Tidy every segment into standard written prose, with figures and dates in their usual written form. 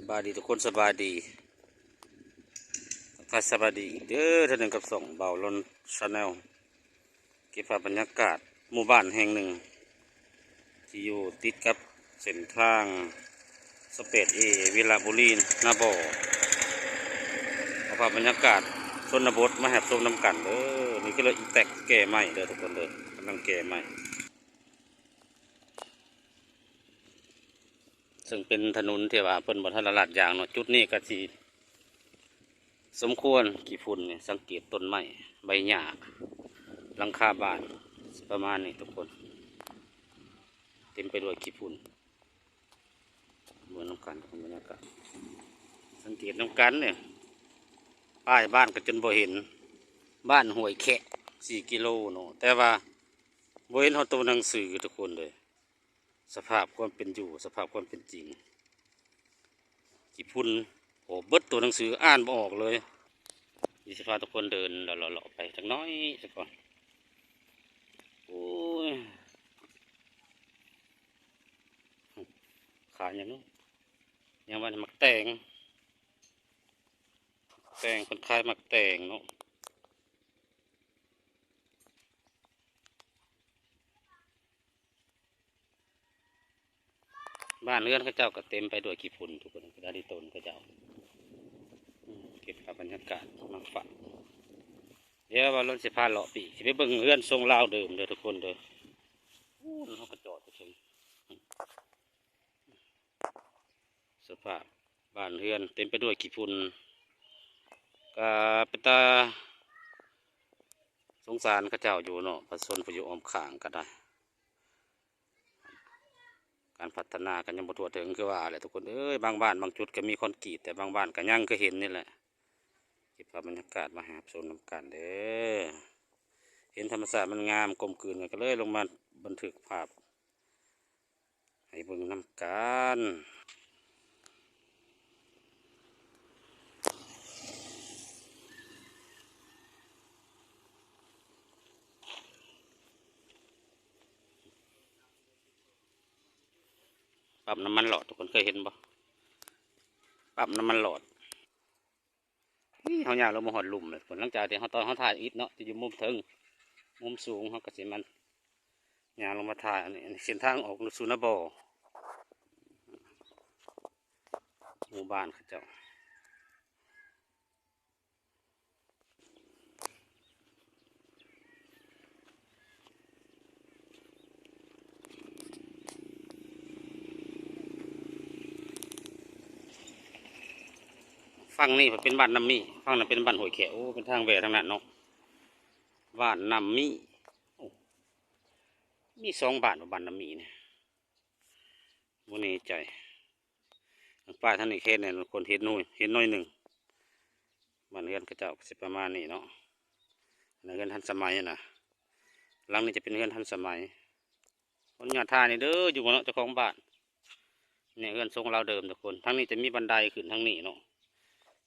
บายดีทุกคนสบายดีทักสบายดีเด้อท่านหนึ่งกับส่งเบาลนชาแนลเก็บภาพบรรยากาศหมู่บ้านแห่งหนึ่งที่อยู่ติดกับเส้นทางสเปดวิลาบุรีนาบ่อเอาภาพบรรยากาศชนบทมาแหบชมน้ำกันเด้อนี่ก็เลยอีแตกแก่ใหม่เด้อทุกคนเด้อกำลังแก่ใหม่ซึ่งเป็นถนนที่ว่าเพิ่นบ่ทันละลาดยางเนาะจุดนี้ก็สิสมควรกี่ฝุ่นเนี่ยสังเกตต้นไม้ใบหญ้าหลังคาบ้านประมาณนี้ทุกคนเต็มไปด้วยกี่ฝุ่นเหมือนน้ำกันบรรยากาศสังเกตน้ำกันเนี่ยป้ายบ้านก็จนบ่เห็นบ้านห้วยแขะ4 กิโลเนาะแต่ว่าบ่เห็นเขาตัวหนังสือทุกคนเลยสภาพความเป็นอยู่สภาพความเป็นจริงกี่ฝุ่นโอ้เบิดตัวหนังสืออ่านบ่ออกเลยมีสภาพทุกคนเดินเลาะๆไปจักน้อยสักก่อนโอ้ยขาอย่างนู้นยังว่ามักแต่งคนคล้ายมักแต่งเนาะบ้านเรือนเขาเจ้าก็เต็มไปด้วยขี้ฝุ่นทุกคนกระดาษต้นเขาเจ้าเก็บภาพบรรยากาศมาฝากเดี๋ยวว่าเราจะพาเลาะปีสิไปเบิ่งเรือนทรงลาวเดิมเด้อทุกคนเด้อเขาก็จอดไปเฉยสภาพบ้านเรือนเต็มไปด้วยขี้ฝุ่นก็เป็นตาสงสารเขาเจ้าอยู่เนาะผสมไปอยู่อ้อมข้างก็ได้การพัฒนากันยังบ่ทั่วถึงคือว่าอะไรทุกคนเอ้ยบางบ้านบางจุดก็มีคอนกรีตแต่บางบ้านก็ยังก็เห็นนี่แหละเก็บภาพบรรยากาศมาหาชมน้ำกันเด้อเห็นธรรมชาติมันงามกลมกลืนกันก็เลยลงมาบันทึกภาพให้เบิ่งน้ำกันปั๊มน้ำมันหลอดทุกคนเคยเห็นบ่ปั๊มน้ำมันหลอดเขาอยากลงมาหอดหลุมเลยผลหลังจากที่เขาตอนเขาถ่ายอิฐเนาะจะอยู่มุมถึงมุมสูงเขาก็สิมันอยากลงมาถ่ายอันนี้เส้นทางออกสู่นาบ่อหมู่บ้านเขาเจ้าฝั่งนี้เป็นบ้านน้ำมีฝั่งนั้นเป็นบ้านห้วยแขวเป็นทางแหวกทางนั้นเนาะบ้านน้ำมีมี2 บ้านบ้านน้ำมีเนี่ยวันนี้ใจป้าท่านนี้แค่เนี่ยคนเห็นน้อยหนึ่งบ้านเรือนเขาเจ้าสิประมาณนี้เนาะเรือนทันสมัยนะหลังนี้จะเป็นเรือนทันสมัยคนงานท่านี่เด้ออยู่บนเนาะเจ้าของบ้านเนี่ยเรือนทรงเราเดิมทุกคนทั้งนี้จะมีบันไดขึ้นทั้งนี้เนาะ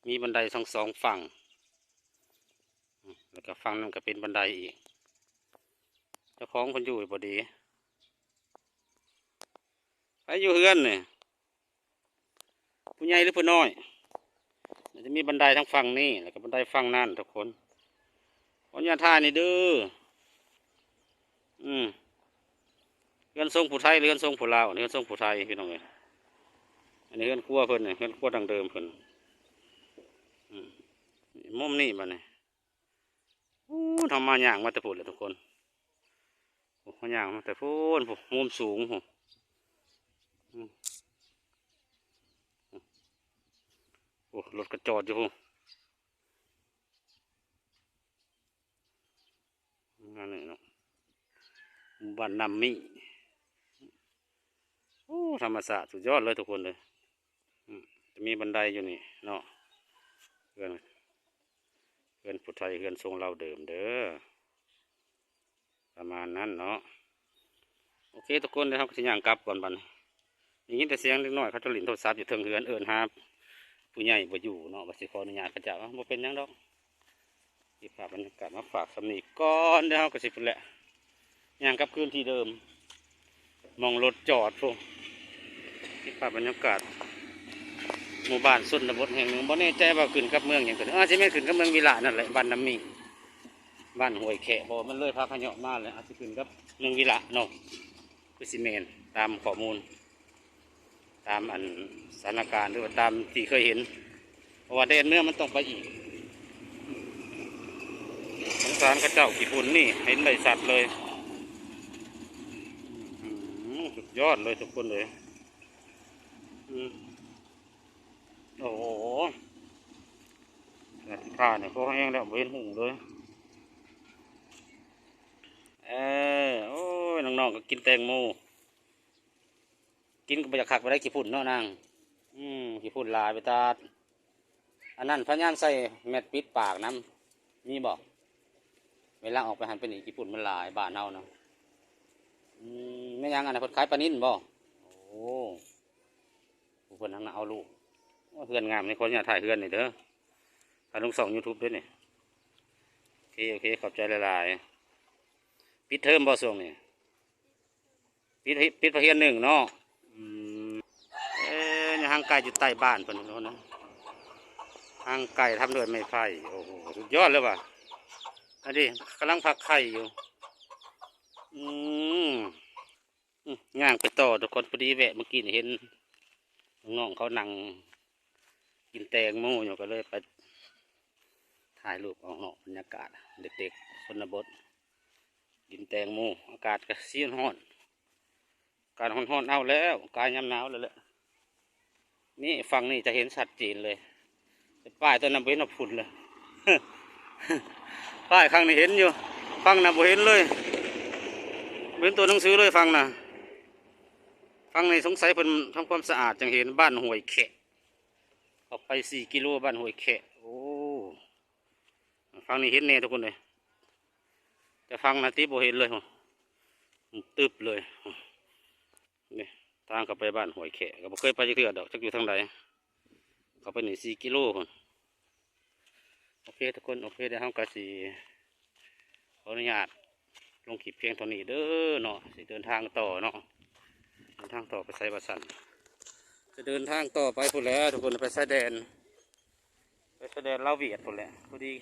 มีบันไดทั้ง2 ฝั่งแล้วก็ฝั่งนั้นก็เป็นบันไดอีกเจ้าของคนอยู่พอดีใครอยู่เรือนเนี่ยผู้ใหญ่หรือผู้น้อยจะมีบันไดทั้งฝั่งนี้แล้วก็บันไดฝั่งนั่นทุกคนคนงานท่านี่เด้อเรือนทรงผู้ไทยเรือนทรงผู้ลาวเรือนทรงผู้ไทยพี่น้องเอ้ยอันนี้เรือนครัวเพิ่นเนี่ยเรือนครัวดังเดิมเพิ่นมุมนี่มาเนี่ยทำมาอย่างมาแต่พูดเลยทุกคนมาอย่างมาแต่พูดมุมสูงโอ้รถกระจอดอยู่นั่นนี่เนาะบ้านน้ำมีโอ้ธรรมศาสตร์สุดยอดเลยทุกคนเลยจะมีบันไดอยู่นี่เนาะเพื่อนผู้ไทยเพื่อนทรงเราเดิมเด้อประมาณนั้นเนาะโอเคทุกคนเดี๋ยวเราจะย่างกลับก่อนบันอย่างนี้แต่เสียงเล็กน้อยเขาจะหลินโทรศัพท์อยู่เทิงเฮือนครับผู้ใหญ่บ่อยู่เนาะบัดสิขออนุญาตเขาจะว่าบ่เป็นยังดอกเก็บภาพบรรยากาศมาฝากสำนีก่อนเดี๋ยวเราก็สิพุ่นแหละย่างกลับคืนที่เดิมมองรถจอดพวกเก็บภาพบรรยากาศ หมู่บ้านชนบทแห่งหนึ่งบ่แน่ใจว่าขึ้นกับเมืองอย่างตัวอาจจะไม่นขึ้นกับเมืองวิลานั่นแหละบ้านน้ำมีบ้านห้วยแขะบ่มันเลยพาขยะมาเลยอาจจะขึ้นกับเมืองวิลาเนาะคือซีเมนตามข้อมูลตามอันสถานการณ์หรือว่าตามที่เคยเห็นเพราะว่าแดนเนื้อมันต้องไปอีกสงสารข้าเจ้ากี่ปุ่นนี่เห็นใบสัตว์เลยสุดยอดเลยทุกคนเลยโอ้โหข้าเนี่ยเขาแห้งแล้วเว้นหุ่งเลยโอ้ยน้องๆก็กินแตงโมกินก็ไปจากขักไปได้กี่ฝุ่นเนาะนางกี่ฝุ่นลายไปตาอันนั้นพญานใส่แมทปิดปากน้ำนี่บอกเวลาออกไปหันไปหนีกี่ฝุ่นมันลายบ้านเฮาเนาะไม่ยังอันนั้นคนขายปลานิ่นบ่โอ้ผู้คนทั้งนั้นเอาลูกเพื่อนงามในคนอย่าถ่ายเพื่อนนี่เด้อถ่ายลงส่อง YouTube ด้วยนี่โอเคขอบใจหลายๆปิดเทอมบ่ส่งนี่ปิดประเทศหนึ่งเนาะเนี่ยห้างไก่อยู่ใต้บ้านเพิ่นนะห้างไก่ทำด้วยไม้ไผ่โอ้โหสุดยอดเลยว่ะอันนี้กำลังพักไข่อยู่ย่างไปต่อทุกคนพอดีแวะเมื่อกี้เห็นน้องเขานั่งกินแตงโมอยู่ก็เลยไปถ่ายรูปเอาเนาะบรรยากาศเด็กๆชนบทกินแตงโมอากาศก็ซีร้อนการร้อนเอาแล้วกายยำหนาวเลยแหละนี่ฝั่งนี้จะเห็นสัตว์จีนเลยป้ายต้นน้ำเว้นฝุ่นเลย ป้ายข้างนี้เห็นอยู่ฝั่งน่ะบ่เห็นเลยเว้นตัวหนังสือเลยฝั่งน่ะฝั่งนี้สงสัยเพิ่นทำความสะอาดจังเห็นบ้านห้วยแขะออกไป4 กิโลบ้านห้วยแขะโอ้ฝั่งนี้เห็นแน่ทุกคนเลยแต่ฝั่งน่ะที่บ่เห็นเลยตึบเลยนี่ทางกลับไปบ้านห้วยแขะก็บ่เคยไปจักเทื่อดอกจักอยู่ทางใดเขาไป1 4 กิโลคนโอเคทุกคนโอเคเดี๋ยวเราก็สิขออนุญาตลงคลิปเพียงเท่านี้เด้อเนาะสิเดินทางต่อเนาะเดินทางต่อไปไซบัสันจะเดินทางต่อไปพุ่นแล้วทุกคนไปไซแดนลาวเวียดพุ่นแหละพอดี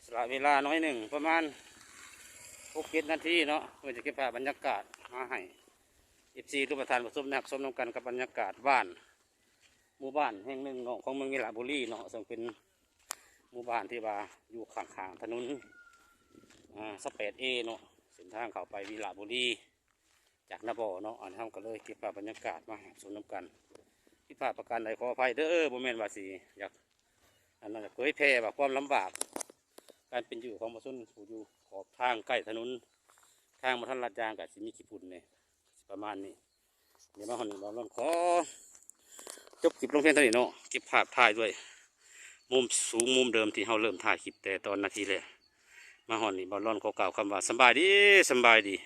สละเวลาน้อยหนึ่งประมาณ6-7 นาทีเนาะเพื่อจะเก็บภาพบรรยากาศมาให้14รูปประธานผสมนักสมน้ำกันกับบรรยากาศบ้านหมู่บ้านแห่งหนึ่งของเมืองวิลาบุรีเนาะซึ่งเป็นหมู่บ้านที่ว่าอยู่ข้างๆถนน18A เนาะเส้นทางเข้าไปวิลาบุรีจากนาบ่อเนาะอันนี้ก็เลยเก็บภาพบรรยากาศมาให้สมน้ำกันที่ภาพประการใดขออภัยเด้อบ่แม่นว่าสิอยากอันนั้นเผยแพร่ว่าความลำบากการเป็นอยู่ของประชาชนผู้อยู่ขอบทางใกล้ถนนทางมาทันลาดยางกับสิมีขี้ฝุ่นเนี่ยประมาณนี้เดี๋ยวมาหนึ่งเราลองขอจบคลิปลงเพียงเท่านี้เนาะเก็บภาพถ่ายด้วยมุมสูงมุมเดิมที่เราเริ่มถ่ายคลิปแต่ตอนนาทีเลยมาหอนนี่บอลลอนขอกล่าวคำว่าสบายดี